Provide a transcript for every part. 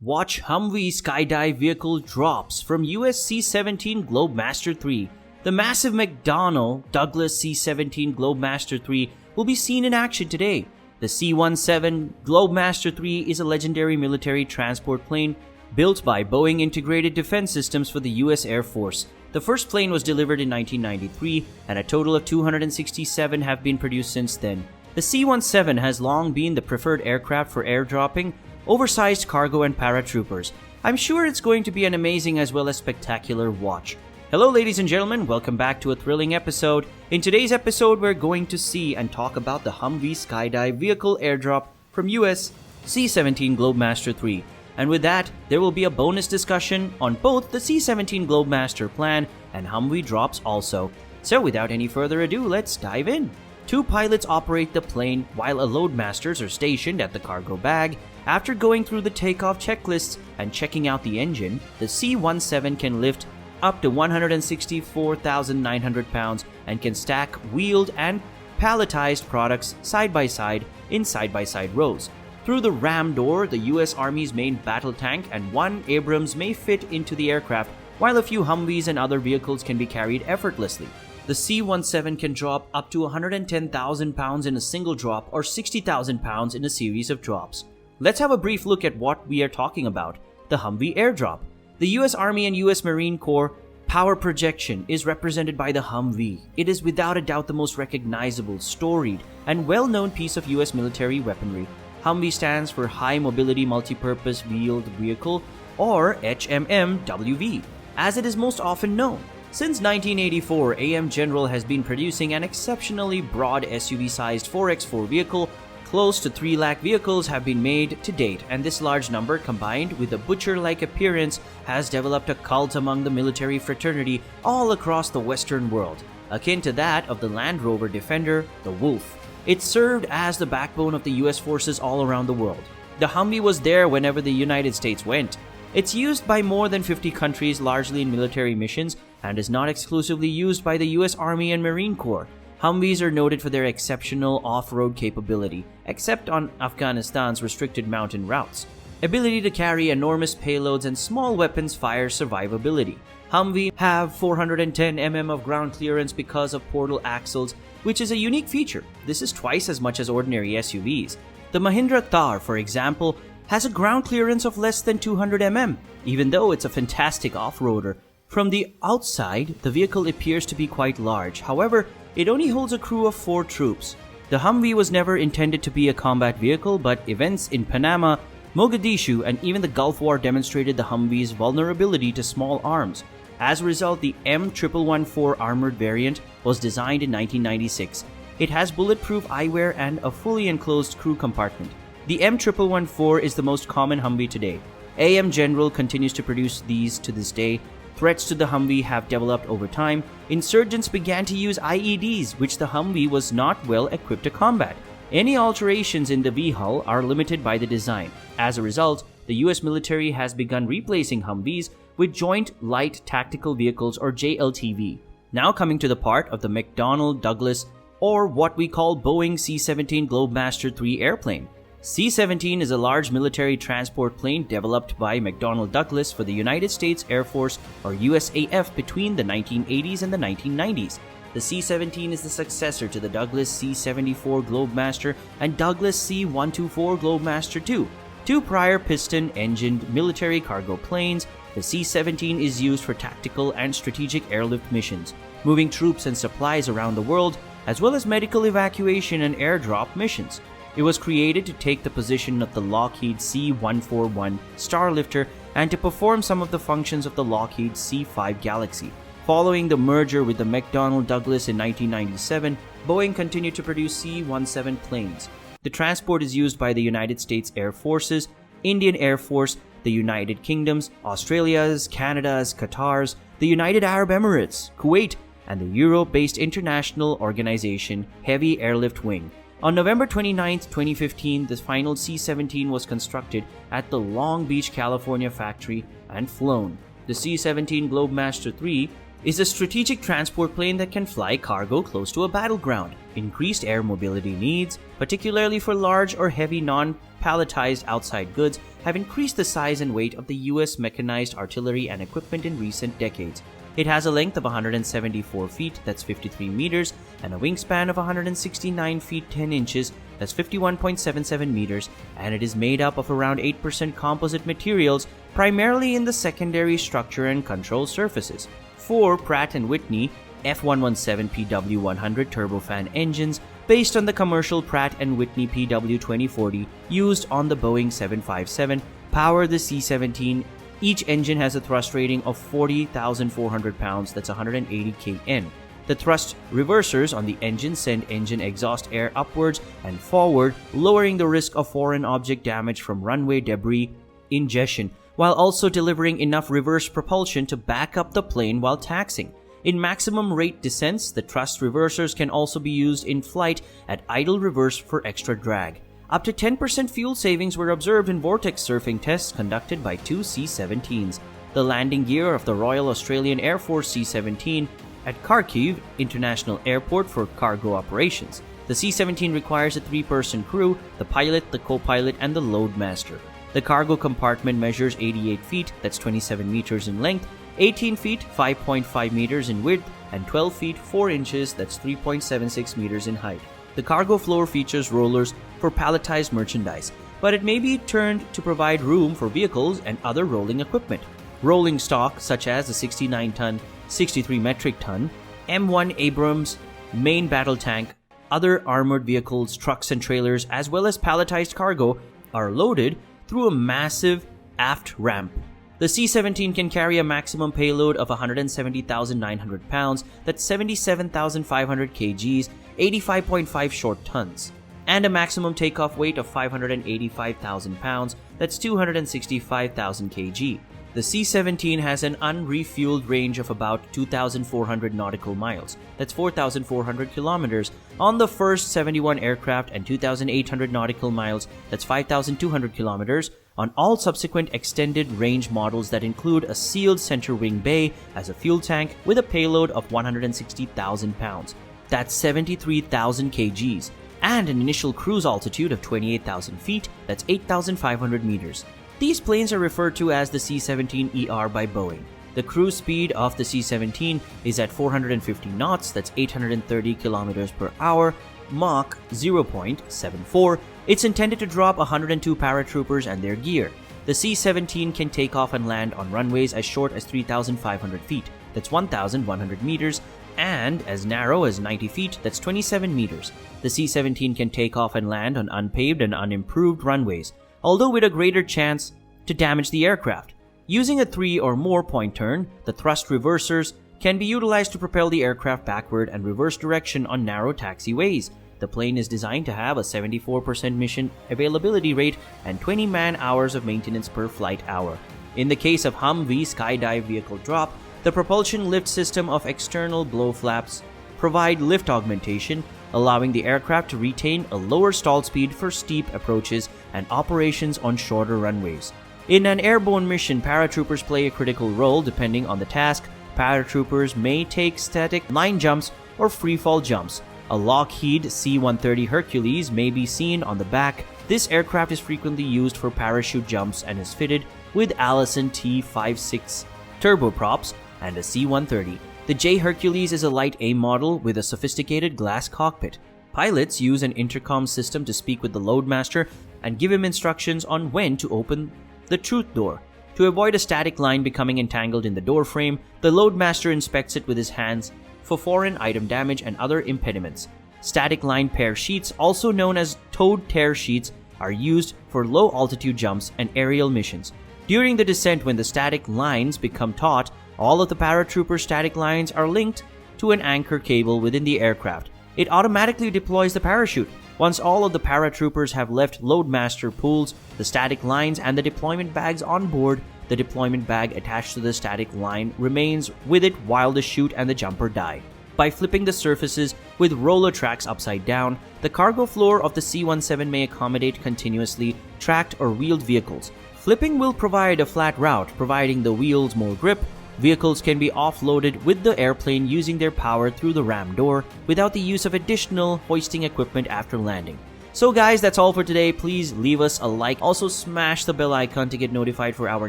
Watch Humvee skydive vehicle drops from US C-17 Globemaster III. The massive McDonnell Douglas C-17 Globemaster III will be seen in action today. The C-17 Globemaster III is a legendary military transport plane built by Boeing Integrated Defense Systems for the US Air Force. The first plane was delivered in 1993, and a total of 267 have been produced since then. The C-17 has long been the preferred aircraft for airdropping, oversized cargo, and paratroopers. I'm sure it's going to be an amazing as well as spectacular watch. Hello ladies and gentlemen, welcome back to a thrilling episode. In today's episode, we're going to see and talk about the Humvee skydive vehicle airdrop from US C-17 Globemaster III. And with that, there will be a bonus discussion on both the C-17 Globemaster plan and Humvee drops also. So without any further ado, let's dive in. Two pilots operate the plane while a loadmasters are stationed at the cargo bag. After going through the takeoff checklists and checking out the engine, the C-17 can lift up to 164,900 pounds and can stack wheeled and palletized products side by side in side-by-side rows. Through the ram door, the US Army's main battle tank and one Abrams may fit into the aircraft, while a few Humvees and other vehicles can be carried effortlessly. The C-17 can drop up to 110,000 pounds in a single drop or 60,000 pounds in a series of drops. Let's have a brief look at what we are talking about, the Humvee airdrop. The US Army and US Marine Corps power projection is represented by the Humvee. It is without a doubt the most recognizable, storied, and well-known piece of US military weaponry. Humvee stands for High Mobility Multipurpose Wheeled Vehicle, or HMMWV, as it is most often known. Since 1984, AM General has been producing an exceptionally broad SUV-sized 4x4 vehicle. Close to 3 lakh vehicles have been made to date, and this large number, combined with a butcher-like appearance, has developed a cult among the military fraternity all across the Western world, akin to that of the Land Rover Defender, the Wolf. It served as the backbone of the US forces all around the world. The Humvee was there whenever the United States went. It's used by more than 50 countries, largely in military missions, and is not exclusively used by the US Army and Marine Corps. Humvees are noted for their exceptional off-road capability, except on Afghanistan's restricted mountain routes, ability to carry enormous payloads, and small weapons fire survivability. Humvee have 410 mm of ground clearance because of portal axles, which is a unique feature. This is twice as much as ordinary SUVs. The Mahindra Thar, for example, has a ground clearance of less than 200 mm, even though it's a fantastic off-roader. From the outside, the vehicle appears to be quite large. However, it only holds a crew of 4 troops. The Humvee was never intended to be a combat vehicle, but events in Panama, Mogadishu, and even the Gulf War demonstrated the Humvee's vulnerability to small arms. As a result, the M1114 armored variant was designed in 1996. It has bulletproof eyewear and a fully enclosed crew compartment. The M1114 is the most common Humvee today. AM General continues to produce these to this day. Threats to the Humvee have developed over time. Insurgents began to use IEDs, which the Humvee was not well equipped to combat. Any alterations in the V-hull are limited by the design. As a result, the US military has begun replacing Humvees with Joint Light Tactical Vehicles, or JLTV. Now coming to the part of the McDonnell Douglas, or what we call Boeing C-17 Globemaster III airplane. C-17 is a large military transport plane developed by McDonnell Douglas for the United States Air Force, or USAF, between the 1980s and the 1990s. The C-17 is the successor to the Douglas C-74 Globemaster and Douglas C-124 Globemaster II, two prior piston-engined military cargo planes. The C-17 is used for tactical and strategic airlift missions, moving troops and supplies around the world, as well as medical evacuation and airdrop missions. It was created to take the position of the Lockheed C-141 Starlifter and to perform some of the functions of the Lockheed C-5 Galaxy. Following the merger with the McDonnell Douglas in 1997, Boeing continued to produce C-17 planes. The transport is used by the United States Air Forces, Indian Air Force, the United Kingdoms, Australia's, Canada's, Qatar's, the United Arab Emirates, Kuwait, and the Europe-based international organization Heavy Airlift Wing. On November 29, 2015, the final C-17 was constructed at the Long Beach, California factory and flown. The C-17 Globemaster III is a strategic transport plane that can fly cargo close to a battleground. Increased air mobility needs, particularly for large or heavy non palletized outside goods have increased the size and weight of the US mechanized artillery and equipment in recent decades. It has a length of 174 feet, that's 53 meters, and a wingspan of 169 feet 10 inches, that's 51.77 meters, and it is made up of around 8% composite materials, primarily in the secondary structure and control surfaces. 4 Pratt & Whitney F117 PW100 turbofan engines based on the commercial Pratt & Whitney PW2040 used on the Boeing 757 power the C-17. Each engine has a thrust rating of 40,400 pounds, that's 180 kN. The thrust reversers on the engine send engine exhaust air upwards and forward, lowering the risk of foreign object damage from runway debris ingestion, while also delivering enough reverse propulsion to back up the plane while taxiing. In maximum rate descents, the thrust reversers can also be used in flight at idle reverse for extra drag. Up to 10% fuel savings were observed in vortex surfing tests conducted by 2 C-17s. The landing gear of the Royal Australian Air Force C-17 at Kharkiv International Airport for cargo operations. The C-17 requires a 3-person crew, the pilot, the co-pilot, and the loadmaster. The cargo compartment measures 88 feet, that's 27 meters in length, 18 feet, 5.5 meters in width, and 12 feet, 4 inches, that's 3.76 meters in height. The cargo floor features rollers for palletized merchandise, but it may be turned to provide room for vehicles and other rolling equipment. Rolling stock such as the 69-ton, 63 metric ton M1 Abrams main battle tank, other armored vehicles, trucks and trailers, as well as palletized cargo are loaded through a massive aft ramp. The C-17 can carry a maximum payload of 170,900 pounds, that's 77,500 kgs, 85.5 short tons, and a maximum takeoff weight of 585,000 pounds, that's 265,000 kg. The C-17 has an unrefueled range of about 2,400 nautical miles, that's 4,400 kilometers, on the first 71 aircraft and 2,800 nautical miles, that's 5,200 kilometers, on all subsequent extended range models that include a sealed center wing bay as a fuel tank with a payload of 160,000 pounds, that's 73,000 kgs, and an initial cruise altitude of 28,000 feet, that's 8,500 meters. These planes are referred to as the C-17ER by Boeing. The cruise speed of the C-17 is at 450 knots, that's 830 kilometers per hour, Mach 0.74. It's intended to drop 102 paratroopers and their gear. The C-17 can take off and land on runways as short as 3,500 feet, that's 1,100 meters, and as narrow as 90 feet, that's 27 meters. The C-17 can take off and land on unpaved and unimproved runways, although with a greater chance to damage the aircraft. Using a 3 or more point turn, the thrust reversers can be utilized to propel the aircraft backward and reverse direction on narrow taxiways. The plane is designed to have a 74% mission availability rate and 20 man-hours of maintenance per flight hour. In the case of Humvee skydive vehicle drop, the propulsion lift system of external blow flaps provide lift augmentation, allowing the aircraft to retain a lower stall speed for steep approaches and operations on shorter runways. In an airborne mission, paratroopers play a critical role depending on the task. Paratroopers may take static line jumps or freefall jumps. A Lockheed C-130 Hercules may be seen on the back. This aircraft is frequently used for parachute jumps and is fitted with Allison T-56 turboprops and a C-130. The J Hercules is a light A model with a sophisticated glass cockpit. Pilots use an intercom system to speak with the loadmaster and give him instructions on when to open the truth door. To avoid a static line becoming entangled in the door frame, the loadmaster inspects it with his hands for foreign item damage and other impediments. Static line pair sheets, also known as towed tear sheets, are used for low altitude jumps and aerial missions. During the descent, when the static lines become taut, all of the paratrooper static lines are linked to an anchor cable within the aircraft. It automatically deploys the parachute. Once all of the paratroopers have left loadmaster pools, the static lines and the deployment bags on board, the deployment bag attached to the static line remains with it while the chute and the jumper die. By flipping the surfaces with roller tracks upside down, the cargo floor of the C-17 may accommodate continuously tracked or wheeled vehicles. Flipping will provide a flat route, providing the wheels more grip. Vehicles can be offloaded with the airplane using their power through the ram door without the use of additional hoisting equipment after landing. So guys, that's all for today. Please leave us a like. Also smash the bell icon to get notified for our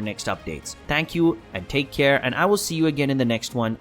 next updates. Thank you and take care, and I will see you again in the next one.